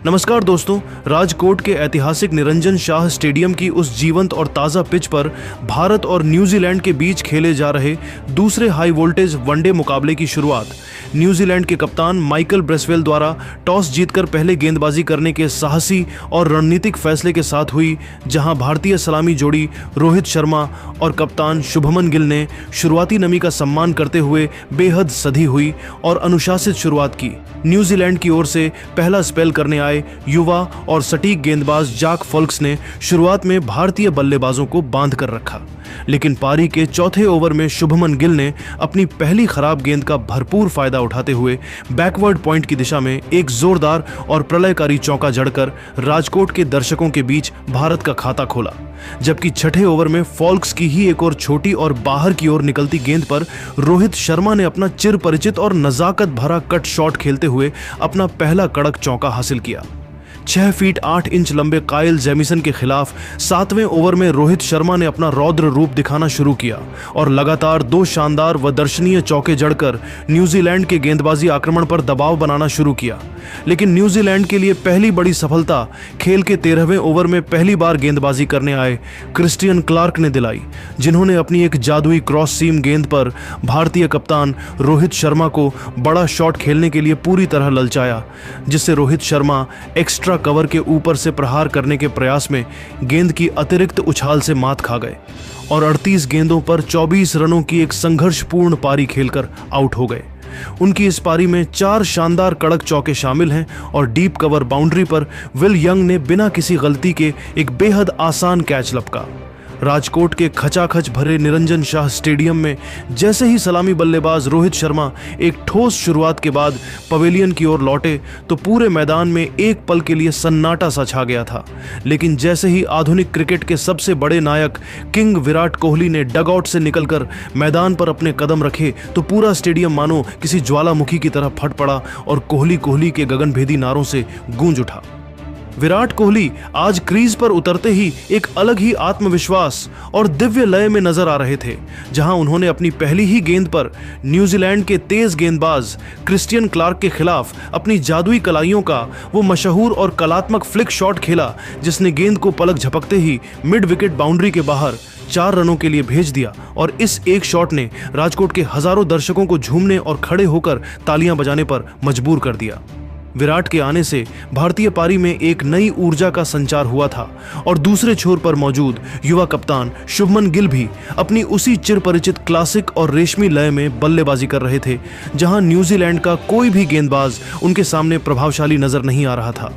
नमस्कार दोस्तों, राजकोट के ऐतिहासिक निरंजन शाह स्टेडियम की उस जीवंत और ताज़ा पिच पर भारत और न्यूजीलैंड के बीच खेले जा रहे दूसरे हाई वोल्टेज वनडे मुकाबले की शुरुआत न्यूजीलैंड के कप्तान माइकल ब्रेसवेल द्वारा टॉस जीतकर पहले गेंदबाजी करने के साहसी और रणनीतिक फैसले के साथ हुई, जहां भारतीय सलामी जोड़ी रोहित शर्मा और कप्तान शुभमन गिल ने शुरुआती नमी का सम्मान करते हुए बेहद सधी हुई और अनुशासित शुरुआत की। न्यूजीलैंड की ओर से पहला स्पेल करने आए युवा और सटीक गेंदबाज जाक फोल्क्स ने शुरुआत में भारतीय बल्लेबाजों को बांध कर रखा, लेकिन पारी के चौथे ओवर में शुभमन गिल ने अपनी पहली खराब गेंद का भरपूर फायदा उठाते हुए बैकवर्ड पॉइंट की दिशा में एक जोरदार और प्रलयकारी चौका जड़कर राजकोट के दर्शकों के बीच भारत का खाता खोला। जबकि छठे ओवर में फोल्क्स की ही एक और छोटी और बाहर की ओर निकलती गेंद पर रोहित शर्मा ने अपना चिर परिचित और नजाकत भरा कट शॉट खेलते हुए अपना पहला कड़क चौका हासिल किया। 6 फीट 8 इंच लंबे काइल जेमिसन के खिलाफ 7वें ओवर में रोहित शर्मा ने अपना रौद्र रूप दिखाना शुरू किया और लगातार 2 शानदार व दर्शनीय चौके जड़कर न्यूजीलैंड के गेंदबाजी आक्रमण पर दबाव बनाना शुरू किया। लेकिन न्यूजीलैंड के लिए पहली बड़ी सफलता खेल के 13वें ओवर में पहली बार गेंदबाजी करने आए क्रिस्टियन क्लार्क ने दिलाई, जिन्होंने अपनी एक जादुई क्रॉस सीम गेंद पर भारतीय कप्तान रोहित शर्मा को बड़ा शॉट खेलने के लिए पूरी तरह ललचाया, जिससे रोहित शर्मा एक्स्ट्रा कवर के ऊपर से प्रहार करने के प्रयास में गेंद की अतिरिक्त उछाल से मात खा गए और 38 गेंदों पर 24 रनों की एक संघर्षपूर्ण पारी खेलकर आउट हो गए। उनकी इस पारी में 4 शानदार कड़क चौके शामिल हैं और डीप कवर बाउंड्री पर विल यंग ने बिना किसी गलती के एक बेहद आसान कैच लपका। राजकोट के खचाखच भरे निरंजन शाह स्टेडियम में जैसे ही सलामी बल्लेबाज रोहित शर्मा एक ठोस शुरुआत के बाद पवेलियन की ओर लौटे तो पूरे मैदान में एक पल के लिए सन्नाटा सा छा गया था। लेकिन जैसे ही आधुनिक क्रिकेट के सबसे बड़े नायक किंग विराट कोहली ने डगआउट से निकलकर मैदान पर अपने कदम रखे तो पूरा स्टेडियम मानो किसी ज्वालामुखी की तरह फट पड़ा और कोहली के गगनभेदी नारों से गूंज उठा। विराट कोहली आज क्रीज पर उतरते ही एक अलग ही आत्मविश्वास और दिव्य लय में नजर आ रहे थे, जहां उन्होंने अपनी पहली ही गेंद पर न्यूजीलैंड के तेज गेंदबाज क्रिस्टियन क्लार्क के खिलाफ अपनी जादुई कलाइयों का वो मशहूर और कलात्मक फ्लिक शॉट खेला, जिसने गेंद को पलक झपकते ही मिड विकेट बाउंड्री के बाहर 4 रनों के लिए भेज दिया और इस एक शॉट ने राजकोट के हजारों दर्शकों को झूमने और खड़े होकर तालियां बजाने पर मजबूर कर दिया। विराट के आने से भारतीय पारी में एक नई ऊर्जा का संचार हुआ था और दूसरे छोर पर मौजूद युवा कप्तान शुभमन गिल भी अपनी उसी चिरपरिचित क्लासिक और रेशमी लय में बल्लेबाजी कर रहे थे, जहां न्यूजीलैंड का कोई भी गेंदबाज उनके सामने प्रभावशाली नजर नहीं आ रहा था।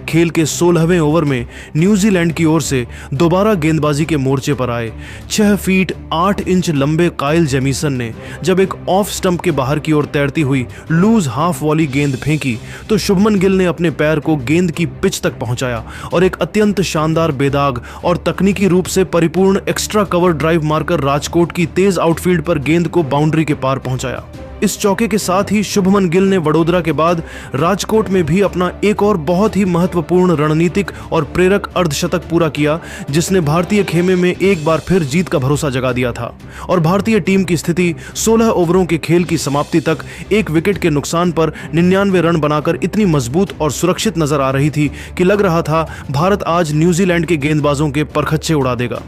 खेल के 16वें ओवर में न्यूजीलैंड की ओर से दोबारा गेंदबाजी के मोर्चे पर आए 6 फीट 8 इंच लंबे काइल जेमिसन ने जब एक ऑफ स्टंप के बाहर की ओर तैरती हुई लूज हाफ वॉली गेंद फेंकी तो शुभमन गिल ने अपने पैर को गेंद की पिच तक पहुंचाया और एक अत्यंत शानदार बेदाग और तकनीकी रूप से परिपूर्ण एक्स्ट्रा कवर ड्राइव मारकर राजकोट की तेज आउटफील्ड पर गेंद को बाउंड्री के पार पहुंचाया। इस चौके के साथ ही शुभमन गिल ने वडोदरा के बाद राजकोट में भी अपना एक और बहुत ही महत्वपूर्ण रणनीतिक और प्रेरक अर्धशतक पूरा किया, जिसने भारतीय खेमे में एक बार फिर जीत का भरोसा जगा दिया था और भारतीय टीम की स्थिति 16 ओवरों के खेल की समाप्ति तक 1 विकेट के नुकसान पर 99 रन बनाकर इतनी मजबूत और सुरक्षित नजर आ रही थी कि लग रहा था भारत आज न्यूजीलैंड के गेंदबाजों के परखच्चे उड़ा देगा।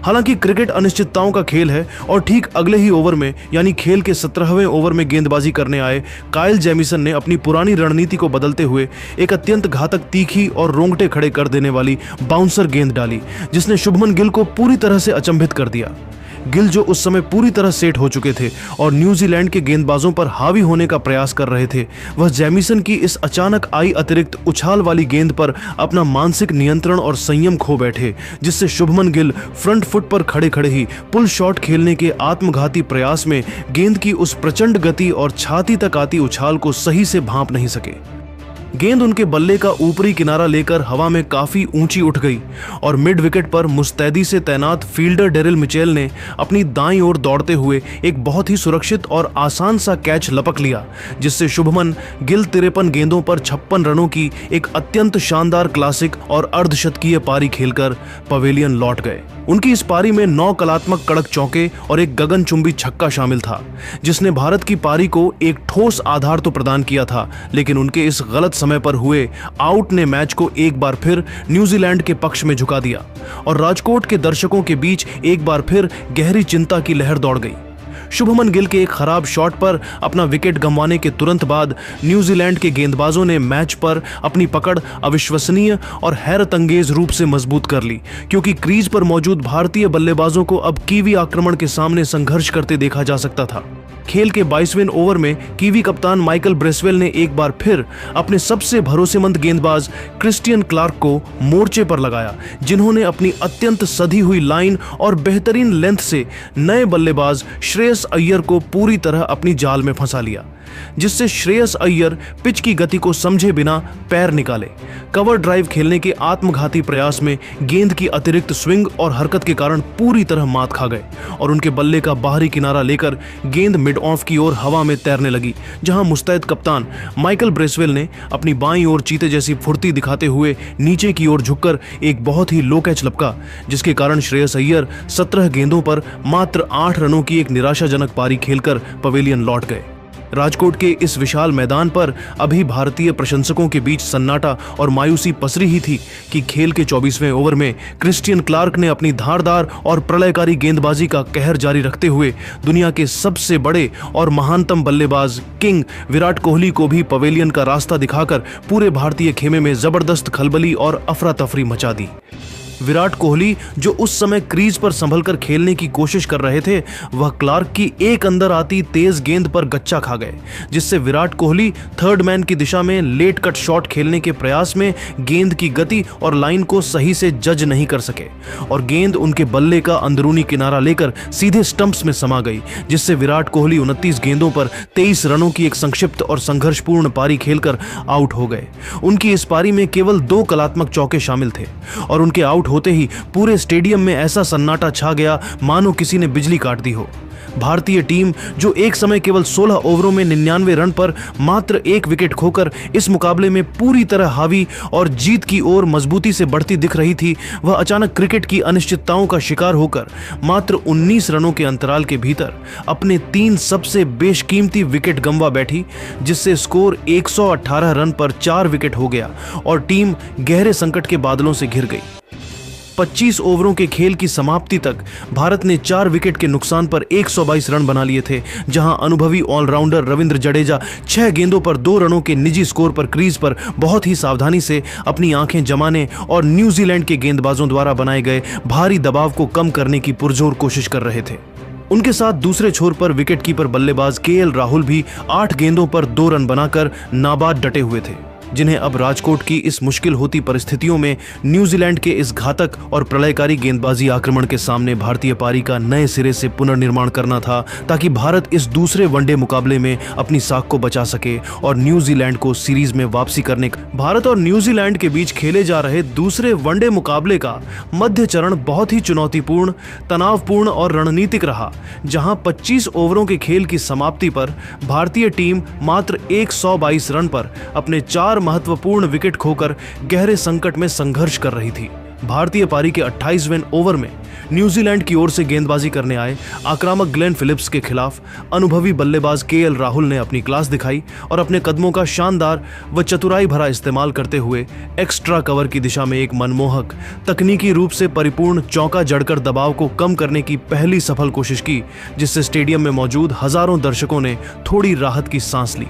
हालांकि क्रिकेट अनिश्चितताओं का खेल है और ठीक अगले ही ओवर में यानी खेल के 17वें ओवर में गेंदबाजी करने आए काइल जेमिसन ने अपनी पुरानी रणनीति को बदलते हुए एक अत्यंत घातक, तीखी और रोंगटे खड़े कर देने वाली बाउंसर गेंद डाली, जिसने शुभमन गिल को पूरी तरह से अचंभित कर दिया। गिल जो उस समय पूरी तरह सेट हो चुके थे और न्यूजीलैंड के गेंदबाजों पर हावी होने का प्रयास कर रहे थे, वह जेमिसन की इस अचानक आई अतिरिक्त उछाल वाली गेंद पर अपना मानसिक नियंत्रण और संयम खो बैठे, जिससे शुभमन गिल फ्रंट फुट पर खड़े खड़े ही पुल शॉट खेलने के आत्मघाती प्रयास में गेंद की उस प्रचंड गति और छाती तक आती उछाल को सही से भांप नहीं सके। गेंद उनके बल्ले का ऊपरी किनारा लेकर हवा में काफी ऊंची उठ गई और मिड विकेट पर मुस्तैदी से तैनात फील्डर डेरिल मिचेल ने अपनी दाईं ओर दौड़ते हुए एक बहुत ही सुरक्षित और आसान सा कैच लपक लिया, जिससे शुभमन गिल 53 गेंदों पर 56 रनों की एक अत्यंत शानदार क्लासिक और अर्धशतकीय पारी खेलकर पवेलियन लौट गए। उनकी इस पारी में 9 कलात्मक कड़क चौके और एक गगनचुंबी छक्का शामिल था, जिसने भारत की पारी को एक ठोस आधार तो प्रदान किया था, लेकिन उनके इस गलत समय पर हुए आउट ने मैच को एक बार फिर न्यूजीलैंड के पक्ष में झुका दिया और राजकोट के दर्शकों के बीच एक बार फिर गहरी चिंता की लहर दौड़ गई। शुभमन गिल के एक खराब शॉट पर अपना विकेट गंवाने के तुरंत बाद न्यूजीलैंड के गेंदबाजों ने मैच पर अपनी पकड़ अविश्वसनीय और हैरतअंगेज रूप से मजबूत कर ली, क्योंकि क्रीज पर मौजूद भारतीय बल्लेबाजों को अब कीवी आक्रमण के सामने संघर्ष करते देखा जा सकता था। खेल के 22वें ओवर में कीवी कप्तान माइकल ब्रेसवेल ने एक बार फिर अपने सबसे भरोसेमंद गेंदबाज क्रिस्टियन क्लार्क को मोर्चे पर लगाया, जिन्होंने अपनी अत्यंत सधी हुई लाइन और बेहतरीन लेंथ से नए बल्लेबाज श्रेयस अय्यर को पूरी तरह अपनी जाल में फंसा लिया, जिससे श्रेयस अय्यर पिच की गति को समझे बिना पैर निकाले। कवर ड्राइव खेलने के आत्मघाती प्रयास में गेंद की अतिरिक्त स्विंग और हरकत के कारण पूरी तरह मात खा गए और उनके बल्ले का बाहरी किनारा लेकर गेंद मिड ऑफ की ओर हवा में तैरने लगी, जहां मुस्तैद कप्तान माइकल ब्रेसवेल ने अपनी बाईं ओर चीते जैसी फुर्ती दिखाते हुए नीचे की ओर झुककर एक बहुत ही लो कैच लपका, जिसके कारण श्रेयस अय्यर 17 गेंदों पर मात्र 8 रनों की एक निराशाजनक पारी खेलकर पवेलियन लौट गए। राजकोट के इस विशाल मैदान पर अभी भारतीय प्रशंसकों के बीच सन्नाटा और मायूसी पसरी ही थी कि खेल के 24वें ओवर में क्रिस्टियन क्लार्क ने अपनी धारदार और प्रलयकारी गेंदबाजी का कहर जारी रखते हुए दुनिया के सबसे बड़े और महानतम बल्लेबाज किंग विराट कोहली को भी पवेलियन का रास्ता दिखाकर पूरे भारतीय खेमे में जबरदस्त खलबली और अफरा तफरी मचा दी। विराट कोहली, जो उस समय क्रीज पर संभलकर खेलने की कोशिश कर रहे थे, वह क्लार्क की एक अंदर आती तेज गेंद पर गच्चा खा गए, जिससे विराट कोहली थर्ड मैन की दिशा में लेट कट शॉट खेलने के प्रयास में गेंद की गति और लाइन को सही से जज नहीं कर सके और गेंद उनके बल्ले का अंदरूनी किनारा लेकर सीधे स्टंप्स में समा गई, जिससे विराट कोहली 29 गेंदों पर 23 रनों की एक संक्षिप्त और संघर्षपूर्ण पारी खेलकर आउट हो गए। उनकी इस पारी में केवल 2 कलात्मक चौके शामिल थे और उनके आउट होते ही पूरे स्टेडियम में ऐसा सन्नाटा छा गया मानो किसी ने बिजली काट दी हो। भारतीय टीम, जो एक समय केवल 16 ओवरों में 99 रन पर मात्र 1 विकेट खोकर इस मुकाबले में पूरी तरह हावी और जीत की ओर मजबूती से बढ़ती दिख रही थी, वह अचानक क्रिकेट की अनिश्चितताओं का शिकार होकर मात्र 19 रनों के अंतराल के भीतर अपने 3 सबसे बेशकीमती विकेट गंवा बैठी, जिससे स्कोर 118 रन पर 4 विकेट हो गया और टीम गहरे संकट के बादलों से घिर गई। 25 ओवरों के खेल की समाप्ति तक भारत ने 4 विकेट के नुकसान पर 122 रन बना लिए थे, जहां अनुभवी ऑलराउंडर रविंद्र जडेजा 6 गेंदों पर 2 रनों के निजी स्कोर पर क्रीज पर बहुत ही सावधानी से अपनी आंखें जमाने और न्यूजीलैंड के गेंदबाजों द्वारा बनाए गए भारी दबाव को कम करने की पुरजोर कोशिश कर रहे थे। उनके साथ दूसरे छोर पर विकेटकीपर बल्लेबाज केएल राहुल भी 8 गेंदों पर 2 रन बनाकर नाबाद डटे हुए थे, जिन्हें अब राजकोट की इस मुश्किल होती परिस्थितियों में न्यूजीलैंड के इस घातक और प्रलयकारी गेंदबाजी आक्रमण के सामने भारतीय पारी का नए सिरे से पुनर्निर्माण करना था, ताकि भारत इस दूसरे वनडे मुकाबले में अपनी साख को बचा सके और न्यूजीलैंड को सीरीज में वापसी करने का। भारत और न्यूजीलैंड के बीच खेले जा रहे दूसरे वनडे मुकाबले का मध्य चरण बहुत ही चुनौतीपूर्ण, तनावपूर्ण और रणनीतिक रहा, जहां 25 ओवरों के खेल की समाप्ति पर भारतीय टीम मात्र 122 रन पर अपने 4 महत्वपूर्ण विकेट खोकर गहरे संकट में संघर्ष कर रही थी। भारतीय पारी के 28वें ओवर में न्यूजीलैंड की ओर से गेंदबाजी करने आए आक्रामक ग्लेन फिलिप्स के खिलाफ अनुभवी बल्लेबाज केएल राहुल ने अपनी क्लास दिखाई और अपने कदमों का शानदार व चतुराई भरा इस्तेमाल करते हुए एक्स्ट्रा कवर की दिशा में एक मनमोहक, तकनीकी रूप से परिपूर्ण चौका जड़कर दबाव को कम करने की पहली सफल कोशिश की, जिससे स्टेडियम में मौजूद हजारों दर्शकों ने थोड़ी राहत की सांस ली।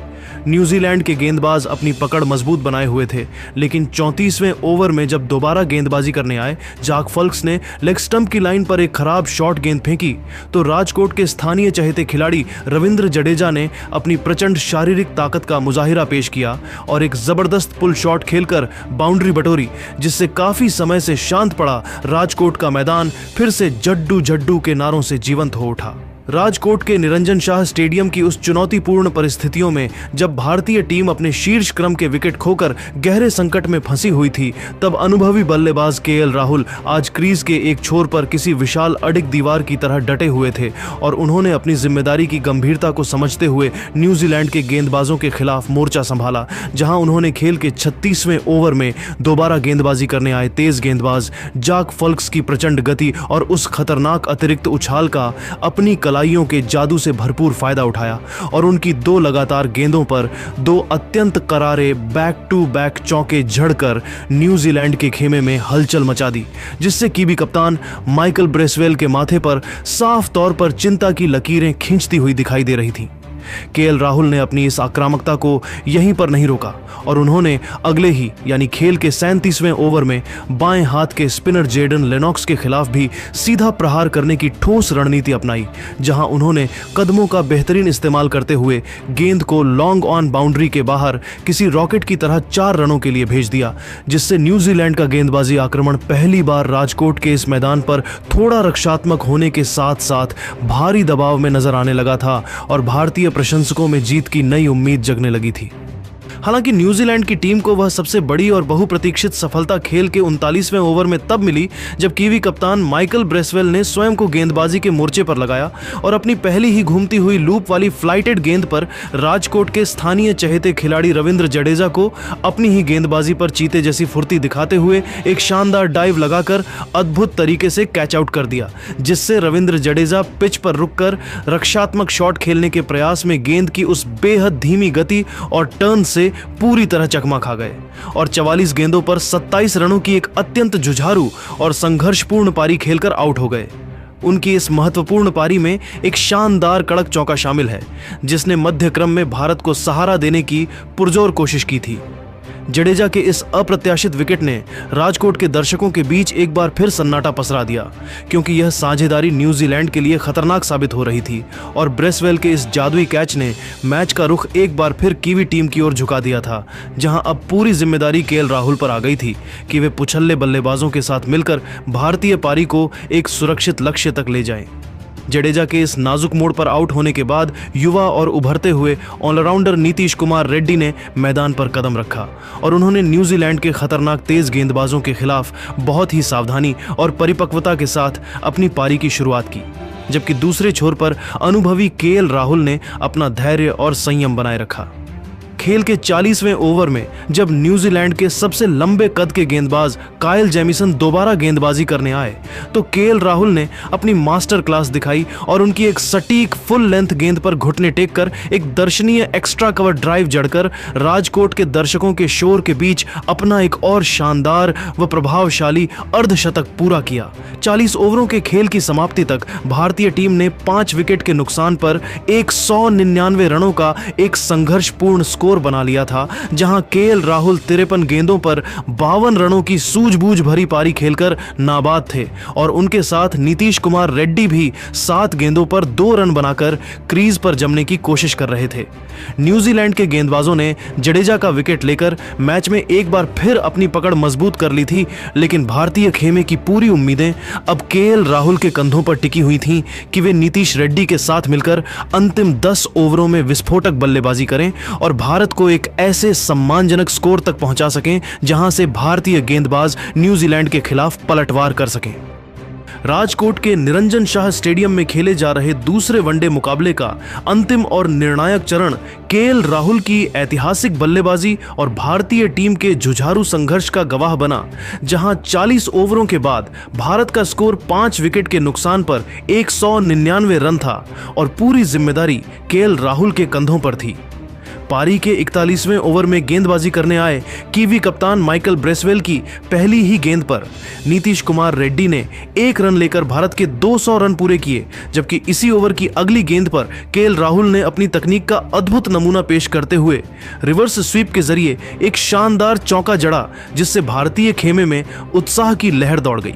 न्यूजीलैंड के गेंदबाज अपनी पकड़ मजबूत बनाए हुए थे, लेकिन 34वें ओवर में जब दोबारा गेंदबाजी करने आए, जाक फल्क्स ने लेग स्टंप की लाइन पर एक खराब शॉट गेंद फेंकी तो राजकोट के स्थानीय चहेते खिलाड़ी रविंद्र जडेजा ने अपनी प्रचंड शारीरिक ताकत का मुजाहिरा पेश किया और एक जबरदस्त पुल शॉट खेलकर बाउंड्री बटोरी, जिससे काफी समय से शांत पड़ा राजकोट का मैदान फिर से जड्डू जड्डू के नारों से जीवंत हो उठा। राजकोट के निरंजन शाह स्टेडियम की उस चुनौतीपूर्ण परिस्थितियों में जब भारतीय टीम अपने शीर्ष क्रम के विकेट खोकर गहरे संकट में फंसी हुई थी, तब अनुभवी बल्लेबाज केएल राहुल आज क्रीज के एक छोर पर किसी विशाल अडिग दीवार की तरह डटे हुए थे और उन्होंने अपनी जिम्मेदारी की गंभीरता को समझते हुए न्यूजीलैंड के गेंदबाजों के खिलाफ मोर्चा संभाला, जहां उन्होंने खेल के 36वें ओवर में दोबारा गेंदबाजी करने आए तेज गेंदबाज जाक फल्क्स की प्रचंड गति और उस खतरनाक अतिरिक्त उछाल का अपनी कलाइयों के जादू से भरपूर फायदा उठाया और उनकी 2 लगातार गेंदों पर 2 अत्यंत करारे बैक टू बैक चौके झड़कर न्यूजीलैंड के खेमे में हलचल मचा दी, जिससे कीवी कप्तान माइकल ब्रेसवेल के माथे पर साफ तौर पर चिंता की लकीरें खींचती हुई दिखाई दे रही थीं। केएल राहुल ने अपनी इस आक्रामकता को यहीं पर नहीं रोका और उन्होंने अगले ही यानी खेल के 37वें ओवर में बाएं हाथ के स्पिनर जेडन लेनॉक्स के खिलाफ भी सीधा प्रहार करने की ठोस रणनीति अपनाई, जहां उन्होंने कदमों का बेहतरीन इस्तेमाल करते हुए गेंद को लॉन्ग ऑन बाउंड्री के बाहर किसी रॉकेट की तरह 4 रनों के लिए भेज दिया, जिससे न्यूजीलैंड का गेंदबाजी आक्रमण पहली बार राजकोट के इस मैदान पर थोड़ा रक्षात्मक होने के साथ साथ भारी दबाव में नजर आने लगा था और भारतीय प्रशंसकों में जीत की नई उम्मीद जगने लगी थी। हालांकि न्यूजीलैंड की टीम को वह सबसे बड़ी और बहुप्रतीक्षित सफलता खेल के 39वें ओवर में तब मिली जब कीवी कप्तान माइकल ब्रेसवेल ने स्वयं को गेंदबाजी के मोर्चे पर लगाया और अपनी पहली ही घूमती हुई लूप वाली फ्लाइटेड गेंद पर राजकोट के स्थानीय चहेते खिलाड़ी रविंद्र जडेजा को अपनी ही गेंदबाजी पर चीते जैसी फुर्ती दिखाते हुए एक शानदार डाइव लगाकर अद्भुत तरीके से कैच आउट कर दिया, जिससे रविंद्र जडेजा पिच पर रुककर रक्षात्मक शॉट खेलने के प्रयास में गेंद की उस बेहद धीमी गति और टर्न से पूरी तरह चकमा खा गए और 44 गेंदों पर 27 रनों की एक अत्यंत जुझारू और संघर्षपूर्ण पारी खेलकर आउट हो गए। उनकी इस महत्वपूर्ण पारी में एक शानदार कड़क चौका शामिल है, जिसने मध्य क्रम में भारत को सहारा देने की पुरजोर कोशिश की थी। जडेजा के इस अप्रत्याशित विकेट ने राजकोट के दर्शकों के बीच एक बार फिर सन्नाटा पसरा दिया, क्योंकि यह साझेदारी न्यूजीलैंड के लिए खतरनाक साबित हो रही थी और ब्रेसवेल के इस जादुई कैच ने मैच का रुख एक बार फिर कीवी टीम की ओर झुका दिया था, जहां अब पूरी जिम्मेदारी केएल राहुल पर आ गई थी कि वे पुछल्ले बल्लेबाजों के साथ मिलकर भारतीय पारी को एक सुरक्षित लक्ष्य तक ले जाएं। जडेजा के इस नाजुक मोड़ पर आउट होने के बाद युवा और उभरते हुए ऑलराउंडर नीतीश कुमार रेड्डी ने मैदान पर कदम रखा और उन्होंने न्यूजीलैंड के खतरनाक तेज गेंदबाजों के खिलाफ बहुत ही सावधानी और परिपक्वता के साथ अपनी पारी की शुरुआत की, जबकि दूसरे छोर पर अनुभवी केएल राहुल ने अपना धैर्य और संयम बनाए रखा। खेल के 40वें ओवर में जब न्यूजीलैंड के सबसे लंबे कद के गेंदबाज काइल जेमिसन दोबारा गेंदबाजी करने आए तो केएल राहुल ने अपनी मास्टर क्लास दिखाई और उनकी एक सटीक फुल लेंथ गेंद पर घुटने टेक कर एक दर्शनीय एक्स्ट्रा कवर ड्राइव जड़कर राजकोट के दर्शकों के शोर के बीच अपना एक और शानदार व प्रभावशाली अर्धशतक पूरा किया। 40 ओवरों के खेल की समाप्ति तक भारतीय टीम ने 5 विकेट के नुकसान पर 199 रनों का एक संघर्षपूर्ण स्कोर बना लिया था, जहां केएल राहुल 53 गेंदों पर 52 रनों की सूझबूझ भरी पारी खेलकर नाबाद थे और उनके साथ नीतीश कुमार रेड्डी भी 7 गेंदों पर 2 रन बनाकर क्रीज पर जमने की कोशिश कर रहे थे। न्यूजीलैंड के गेंदबाजों ने जडेजा का विकेट लेकर मैच में एक बार फिर अपनी पकड़ मजबूत कर ली थी, लेकिन भारतीय खेमे की पूरी उम्मीदें अब केएल राहुल के कंधों पर टिकी हुई थीं कि वे नीतीश रेड्डी के साथ मिलकर अंतिम 10 ओवरों में विस्फोटक बल्लेबाजी करें और भारत को एक ऐसे सम्मानजनक स्कोर तक पहुंचा सकें जहां से भारतीय गेंदबाज न्यूजीलैंड के खिलाफ पलटवार कर सकें। राजकोट के निरंजन शाह स्टेडियम में खेले जा रहे दूसरे वनडे मुकाबले का अंतिम और निर्णायक चरण केएल राहुल की ऐतिहासिक बल्लेबाजी और भारतीय टीम के जुझारू संघर्ष का गवाह बना, जहां 40 ओवरों के बाद भारत का स्कोर 5 विकेट के नुकसान पर 199 रन था और पूरी जिम्मेदारी केएल राहुल के कंधों पर थी। पारी के 41वें ओवर में गेंदबाजी करने आए कीवी कप्तान माइकल ब्रेसवेल की पहली ही गेंद पर नीतीश कुमार रेड्डी ने 1 रन लेकर भारत के 200 रन पूरे किए, जबकि इसी ओवर की अगली गेंद पर केएल राहुल ने अपनी तकनीक का अद्भुत नमूना पेश करते हुए रिवर्स स्वीप के जरिए एक शानदार चौका जड़ा, जिससे भारतीय खेमे में उत्साह की लहर दौड़ गई।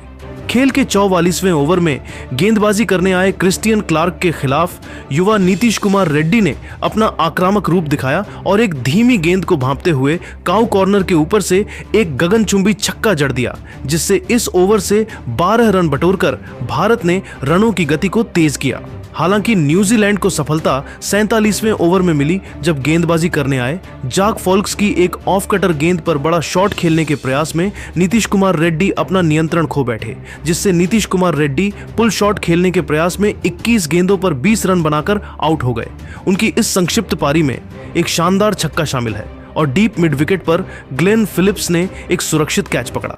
खेल के 44वें ओवर में गेंदबाजी करने आए क्रिस्टियन क्लार्क के खिलाफ युवा नीतीश कुमार रेड्डी ने अपना आक्रामक रूप दिखाया और एक धीमी गेंद को भांपते हुए काउ कॉर्नर के ऊपर से एक गगनचुंबी छक्का जड़ दिया, जिससे इस ओवर से 12 रन बटोरकर भारत ने रनों की गति को तेज किया। हालांकि न्यूजीलैंड को सफलता 47वें ओवर में मिली जब गेंदबाजी करने आए जाक फॉल्क्स की एक ऑफ कटर गेंद पर बड़ा शॉट खेलने के प्रयास में नीतीश कुमार रेड्डी अपना नियंत्रण खो बैठे, जिससे नीतीश कुमार रेड्डी पुल शॉट खेलने के प्रयास में 21 गेंदों पर 20 रन बनाकर आउट हो गए। उनकी इस संक्षिप्त पारी में एक शानदार छक्का शामिल है और डीप मिड विकेट पर ग्लेन फिलिप्स ने एक सुरक्षित कैच पकड़ा।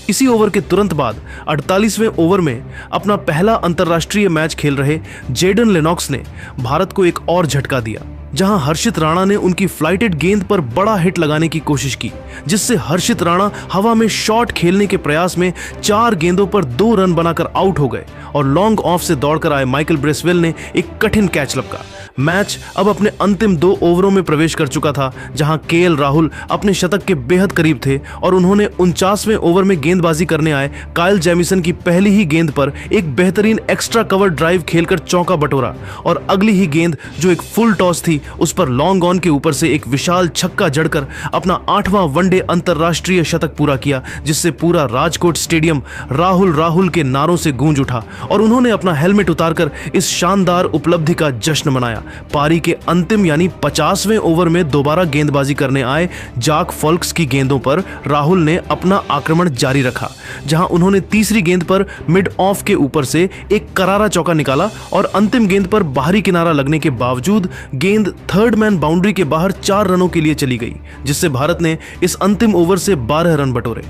इसी ओवर के तुरंत बाद 48वें ओवर में अपना पहला अंतर्राष्ट्रीय मैच खेल रहे जेडन लेनॉक्स ने भारत को एक और झटका दिया, जहां हर्षित राणा ने उनकी फ्लाइटेड गेंद पर बड़ा हिट लगाने की कोशिश की, जिससे हर्षित राणा हवा में शॉट खेलने के प्रयास में 4 गेंदों पर 2 रन बनाकर आउट हो गए और लॉन्ग ऑफ से दौड़कर आए माइकल ब्रेसवेल ने एक कठिन कैच लपका। मैच अब अपने अंतिम 2 ओवरों में प्रवेश कर चुका था, जहां केएल राहुल अपने शतक के बेहद करीब थे और उन्होंने 49वें ओवर में गेंदबाजी करने आए काइल जेमिसन की पहली ही गेंद पर एक बेहतरीन एक्स्ट्रा कवर ड्राइव खेलकर चौका बटोरा और अगली ही गेंद जो एक फुल टॉस थी उस पर लॉन्ग ऑन के ऊपर से एक विशाल छक्का जड़कर अपना 8वां वनडे अंतर्राष्ट्रीय शतक पूरा किया, जिससे पूरा राजकोट स्टेडियम राहुल राहुल के नारों से गूंज उठा और उन्होंने अपना हेलमेट उतारकर इस शानदार उपलब्धि का जश्न मनाया। पारी के अंतिम यानी 50वें ओवर में दोबारा गेंदबाजी करने आए जाक फॉल्क्स की गेंदों पर राहुल ने अपना आक्रमण जारी रखा, जहां उन्होंने तीसरी गेंद पर मिड ऑफ के ऊपर से एक करारा चौका निकाला और अंतिम गेंद पर बाहरी किनारा लगने के बावजूद गेंद थर्ड मैन बाउंड्री के बाहर 4 रनों के लिए चली गई, जिससे भारत ने इस अंतिम ओवर से 12 रन बटोरे।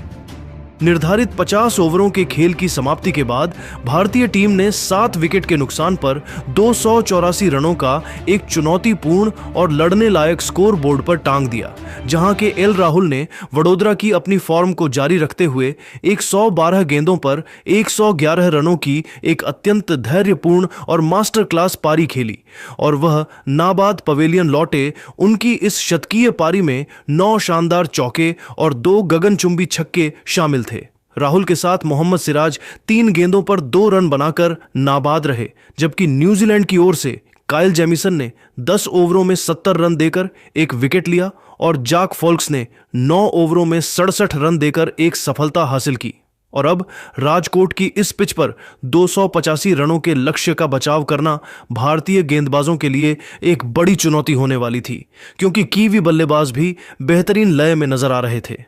निर्धारित 50 ओवरों के खेल की समाप्ति के बाद भारतीय टीम ने 7 विकेट के नुकसान पर 284 रनों का एक चुनौतीपूर्ण और लड़ने लायक स्कोर बोर्ड पर टांग दिया, जहां के एल राहुल ने वडोदरा की अपनी फॉर्म को जारी रखते हुए 112 गेंदों पर 111 रनों की एक अत्यंत धैर्यपूर्ण और मास्टर क्लास पारी खेली और वह नाबाद पवेलियन लौटे। उनकी इस शतकीय पारी में 9 शानदार चौके और 2 गगनचुंबी छक्के शामिल थे। राहुल के साथ मोहम्मद सिराज 3 गेंदों पर 2 रन बनाकर नाबाद रहे, जबकि न्यूजीलैंड की ओर से काइल जेमिसन ने 10 ओवरों में 70 रन देकर एक विकेट लिया और जाक फॉल्क्स ने 9 ओवरों में 67 रन देकर एक सफलता हासिल की। और अब राजकोट की इस पिच पर 285 रनों के लक्ष्य का बचाव करना भारतीय गेंदबाजों के लिए एक बड़ी चुनौती होने वाली थी, क्योंकि कीवी बल्लेबाज भी बेहतरीन लय में नजर आ रहे थे।